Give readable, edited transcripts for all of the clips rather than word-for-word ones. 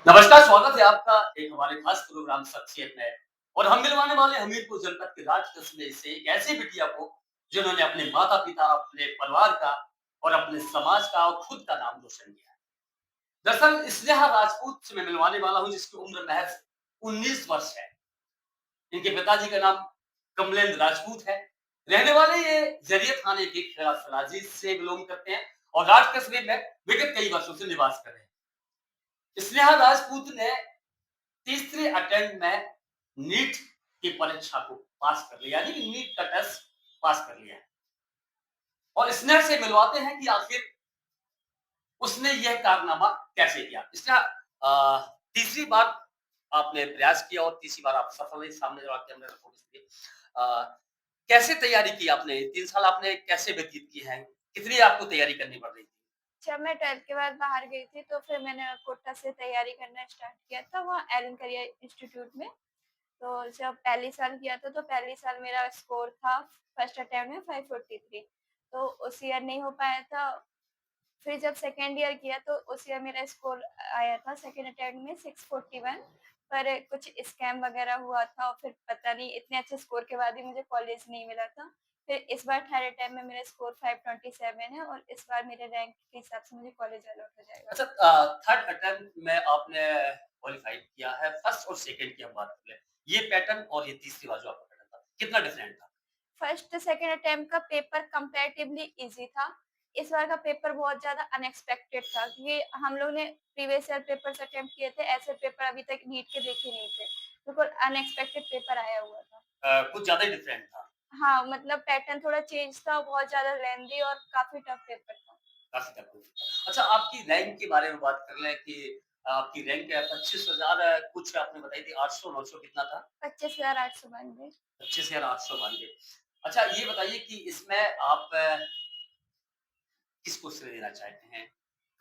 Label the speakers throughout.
Speaker 1: नमस्कार, स्वागत है आपका एक हमारे खास प्रोग्राम शख्सियत में। और हम मिलवाने वाले हमीरपुर जनपद के राज कस्बे से एक ऐसी बिटिया को जिन्होंने अपने माता-पिता, अपने परिवार का और अपने समाज का और खुद का नाम रोशन किया है। दरअसल स्नेहा राजपूत से मैं मिलवाने वाला हूँ जिसकी उम्र महज़ 19 वर्ष है। इनके पिताजी का नाम कमलेंद्र राजपूत है। रहने वाले ये जरिये थाने के खेड़ा सराजी से बिलोंग करते हैं और राज कस्बे में विगत कई वर्षों से निवास कर रहे हैं। स्नेहा राजपूत ने तीसरे अटेम्प्ट में नीट की परीक्षा को पास कर लिया, यानी कि नीट का टेस्ट पास कर लिया है। और स्नेहा से मिलवाते हैं कि आखिर उसने यह कारनामा कैसे किया। स्नेहा, तीसरी बार आपने प्रयास किया और तीसरी बार आप सफल हुई, सामने जो आपके कैमरे रखोगे इसलिए। कैसे तैयारी की आपने? 3 साल आपने कैसे व्यतीत किए हैं? कितनी आपको तैयारी करनी पड़ रही थी?
Speaker 2: जब मैं 12th के बाद बाहर गई थी तो फिर मैंने कोटा से तैयारी करना स्टार्ट किया था वहाँ एलन करियर इंस्टीट्यूट में। तो जब पहली साल किया था तो पहली साल मेरा स्कोर था फर्स्ट अटेम्प्ट में 543। तो उस ईयर नहीं हो पाया था। फिर जब सेकंड ईयर किया तो उस ईयर मेरा स्कोर आया था सेकंड अटेम्प्ट में 641। पर कुछ स्कैम वगैरह हुआ था और फिर पता नहीं इतने अच्छे स्कोर के बाद भी मुझे कॉलेज नहीं मिला था। फिर इस बार थर्ड अटेम्प्ट में मेरा स्कोर 527 है और इस बार मेरे रैंक के हिसाब से मुझे कॉलेज अलॉट हो जाएगा।
Speaker 1: अच्छा, थर्ड अटेम्प्ट में आपने क्वालीफाई किया है, फर्स्ट और सेकंड की हम बात कर लें। ये पैटर्न और ये तीसरी बार जो आपका पैटर्न था, कितना डिफरेंट था?
Speaker 2: फर्स्ट सेकंड अटेम्प्ट का पेपर कंपैरेटिवली ईज़ी था। इस बार का पेपर बहुत ज़्यादा अनएक्सपेक्टेड था क्योंकि हम लोग ने प्रीवियस ईयर पेपर्स अटेम्प्ट किए थे, ऐसे पेपर अभी तक नीट के देखे नहीं थे। बिल्कुल अनएक्सपेक्टेड पेपर आया हुआ था।
Speaker 1: कुछ ज़्यादा ही डिफरेंट था,
Speaker 2: हाँ, मतलब पैटर्न थोड़ा चेंज था, बहुत ज़्यादा लेंथी और काफ़ी टफ पेपर था।
Speaker 1: काफ़ी टफ हो चुका। अच्छा, आपकी रैंक के बारे में बात कर लें कि आपकी रैंक 25,000 कुछ आपने बताई थी, 800-900 कितना था?
Speaker 2: 25,892।
Speaker 1: 25,892। अच्छा, ये बताइए कि इसमें आप किसको श्रेय देना चाहते हैं?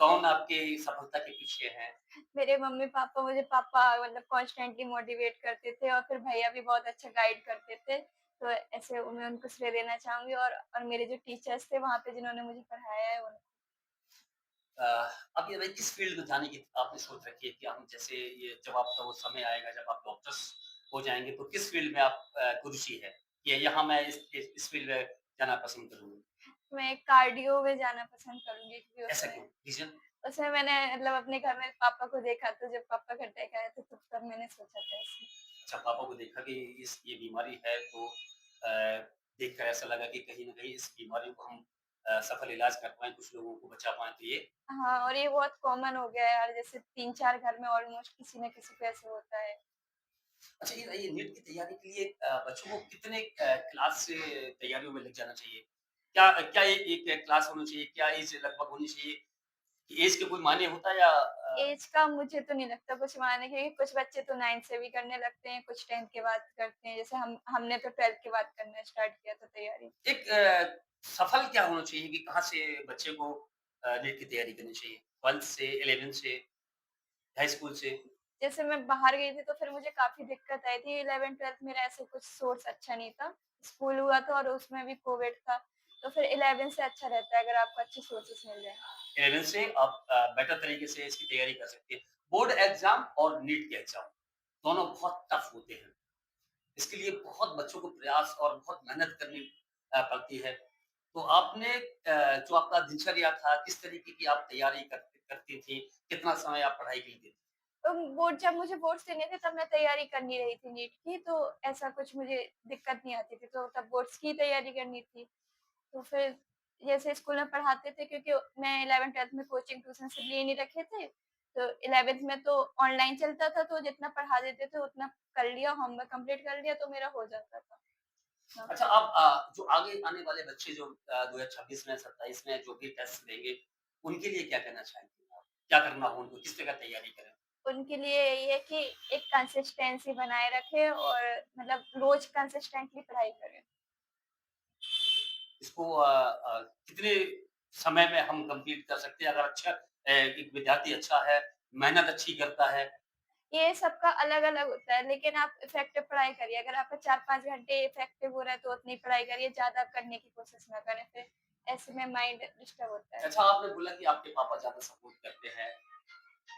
Speaker 1: कौन आपकी सफलता के पीछे है?
Speaker 2: मेरे मम्मी-पापा मुझे पापा मतलब कॉन्स्टेंटली मोटिवेट करते थे और फिर भैया भी बहुत अच्छा गाइड करते थे। तो ऐसे मैं उनको श्रेय देना चाहूँगी और मेरे जो टीचर्स थे वहाँ पे जिन्होंने मुझे पढ़ाया है उनको।
Speaker 1: अ, आप ये बताइए किस फ़ील्ड में जाने की आपने सोच रखी है कि हम जैसे ये जब आपका वो समय आएगा जब आप डॉक्टर्स हो जाएँगे तो किस फ़ील्ड में आप को रुचि है? कि यहाँ मैं इस फ़ील्ड में जाना पसंद करूँगी।
Speaker 2: मैं कार्डियो में जाना पसंद करूँगी क्योंकि
Speaker 1: ऐसा क्यों?
Speaker 2: उसमें
Speaker 1: रीज़न?
Speaker 2: उसमें मैंने मतलब अपने घर में पापा को देखा था जब पापा का अटैक आया था तब मैंने सोचा था इसमें।
Speaker 1: अच्छा, पापा को देखा कि इस ये बीमारी है तो देखकर ऐसा लगा कि कहीं न कहीं इस बीमारी को हम सफल इलाज कर पाएँ, कुछ लोगों को बचा पाएँ तो ये।
Speaker 2: हाँ, और ये बहुत कॉमन हो गया है यार, जैसे 3-4 घर में ऑलमोस्ट किसी न किसी को ऐसे होता है।
Speaker 1: अच्छा, ये नीट की तैयारी के लिए बच्चों को कितने क्लास से तैयारियों में लग जाना चाहिए? क्या क्या एक क्लास होनी चाहिए? क्या एज लगभग होनी चाहिए? एज के कोई मायने होता है या
Speaker 2: ऐज का मुझे तो नहीं लगता कुछ मायने, क्योंकि कुछ बच्चे तो 9th से भी करने लगते हैं, कुछ 10th के बाद करते हैं। जैसे हमने तो 12th के बाद करना स्टार्ट किया था तैयारी।
Speaker 1: एक सफल क्या होना चाहिए कि कहाँ से बच्चे को नीट की तैयारी करनी चाहिए? 12th से, 11th से, हाई स्कूल से?
Speaker 2: जैसे मैं बाहर गई थी तो फिर मुझे काफ़ी दिक्कत आई थी। 11th-12th मेरा ऐसे कुछ सोर्स अच्छा नहीं था। स्कूल हुआ था और उसमें भी कोविड था। तो फिर 11th से अच्छा रहता है अगर आपको अच्छे सोर्सेस मिल जाएँ।
Speaker 1: 11th से आप बेटर तरीके से इसकी तैयारी कर सकते हैं। बोर्ड एग्ज़ाम और नीट के एग्ज़ाम, दोनों बहुत टफ होते हैं। इसके लिए बहुत बच्चों को प्रयास और बहुत मेहनत करनी पड़ती है। तो आपने जो आपका दिनचर्या था, किस तरीके की आप तैयारी करती थी? कितना समय आप पढ़ाई के लिए देती?
Speaker 2: तो बोर्ड जब मुझे बोर्ड्स देने थे तब मैं तैयारी कर नहीं रही थी नीट की, तो ऐसा कुछ मुझे दिक्कत नहीं आती थी। तो तब बोर्ड्स की तैयारी करनी थी। तो फिर जैसे स्कूल में पढ़ाते थे, क्योंकि मैं 11th-12th में कोचिंग ट्यूशन से लिए नहीं रखे थे। तो 11th में तो ऑनलाइन चलता था तो जितना पढ़ा देते थे उतना कर लिया, होमवर्क कंप्लीट कर लिया तो मेरा हो जाता था। हाँ।
Speaker 1: अच्छा, आप जो आगे आने वाले बच्चे जो 2026 में, 27 में जो भी टेस्ट देंगे, उनके लिए क्या कहना चाहेंगे आप? क्या करना हो उनको? किस तरह तैयारी करें?
Speaker 2: उनके लिए यही है कि एक कंसिस्टेंसी बनाए रखें और मतलब रोज़ कंसिस्टेंटली पढ़ाई करें।
Speaker 1: इसको कितने समय में हम कंप्लीट कर सकते हैं? अगर अच्छा एक विद्यार्थी अच्छा है, मेहनत अच्छी करता है।
Speaker 2: ये सबका अलग-अलग होता है, लेकिन आप इफ़ेक्टिव पढ़ाई करिए। अगर आपका 4-5 घंटे इफ़ेक्टिव हो रहा है, तो उतनी पढ़ाई करिए, ज़्यादा करने की कोशिश ना करें, फिर ऐसे में माइंड डिस्टर्ब होता है।
Speaker 1: अच्छा, आपने बोला कि आपके पापा ज़्यादा सपोर्ट करते हैं।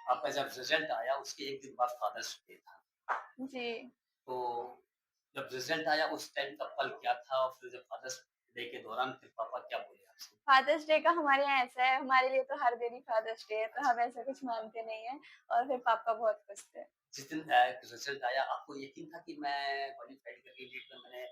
Speaker 1: आपका जब रिज़ल्ट आया उसके 1 दिन बाद फादर्स डे था।
Speaker 2: जी।
Speaker 1: तो जब रिज़ल्ट आया उस टाइम का पल क्या था? और फिर जब फादर्स डे के दौरान फिर पापा क्या बोले आपसे?
Speaker 2: फादर्स डे का हमारे यहाँ ऐसा है, हमारे लिए तो हर दिन ही फादर्स डे है, तो
Speaker 1: अच्छा,
Speaker 2: हम ऐसा कुछ मानते नहीं हैं और फिर पापा बहुत खुश थे।
Speaker 1: जिस दिन रिज़ल्ट आया आपको यकीन था कि मैं क्वालीफाइड करके नीट में मैंने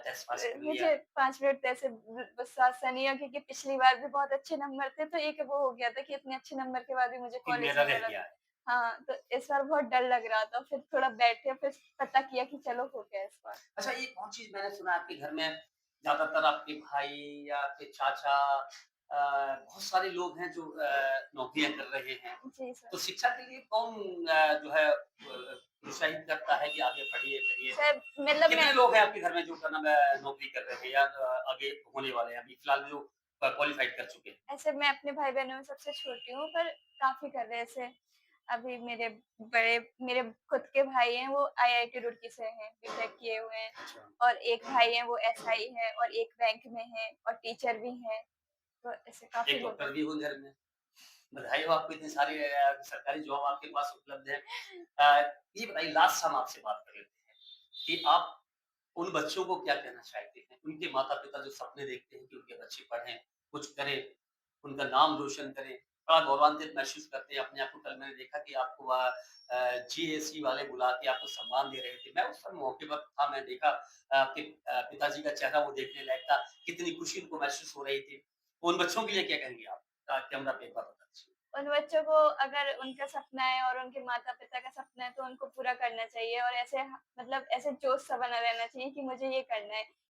Speaker 1: टेस्ट पास कर लिया?
Speaker 2: मुझे 5 मिनट तो ऐसे विश्वास सा नहीं है क्योंकि पिछली बार भी बहुत अच्छे नंबर थे, तो एक वो हो गया था कि इतने अच्छे नंबर के बाद भी मुझे
Speaker 1: कि
Speaker 2: कॉलेज
Speaker 1: मेरा
Speaker 2: नहीं
Speaker 1: रह
Speaker 2: मिला।
Speaker 1: गया है।
Speaker 2: हाँ, तो इस बार बहुत डर लग रहा था, फिर थोड़ा बैठे, फिर पता किया कि चलो हो गया इस बार।
Speaker 1: अच्छा एक और चीज़ मैंने सुना आपके घर में ज़्यादातर आपके भाई या आपके चाचा बहुत सारे लोग हैं जो नौकरियाँ कर रहे हैं।
Speaker 2: जी सर।
Speaker 1: तो शिक्षा के लिए कौन जो है प्रोत्साहित करता है कि आगे पढ़िए, करिए?
Speaker 2: सर मतलब मैं
Speaker 1: कितने लोग हैं आपके घर में जो क्या नाम है नौकरी कर रहे हैं या आगे होने वाले हैं अभी फिलहाल जो क्वालीफाइड कर चुके हैं?
Speaker 2: ऐसे मैं अपने भाई-बहनों में सबसे छोटी हूँ, पर काफ़ी कर रहे हैं ऐसे। अभी मेरे खुद के भाई हैं, वो आईआईटी रुड़की से हैं, बीटेक किए हुए हैं
Speaker 1: अच्छा।
Speaker 2: और एक भाई हैं, वो एसआई है और एक बैंक में है और टीचर भी हैं, तो ऐसे काफ़ी
Speaker 1: एक
Speaker 2: लोग
Speaker 1: डॉक्टर
Speaker 2: हैं।
Speaker 1: भी हो घर में। बधाई हो आपको इतनी सारी सरकारी जॉब आपके पास उपलब्ध है। ये बताइए लास्ट हम आपसे बात कर लेते हैं कि आप उन बच्चों को क्या कहना चाहते हैं? उनके माता-पिता जो सपने देखते हैं कि उनके बच्चे पढ़ें, कुछ करें, उनका नाम रोशन करें, बड़ा गौरवान्वित महसूस करते हैं अपने आप को। कल मैंने देखा कि आपको जीएसी वाले बुला के आपको सम्मान दे रहे थे। मैं उस समय मौके पर था, मैं देखा आपके पिताजी का चेहरा वो देखने लायक था, कितनी खुशी उनको महसूस हो रही थी। उन बच्चों के लिए क्या कहेंगे आप? कैमरा पे एक बार बता दीजिए।
Speaker 2: उन बच्चों को अगर उनका सपना है और उनके माता-पिता का सपना है, तो उनको पूरा करना चाहिए और ऐसे मतलब ऐसे जोश सा बना रहना चाहिए कि मुझे ये करना है।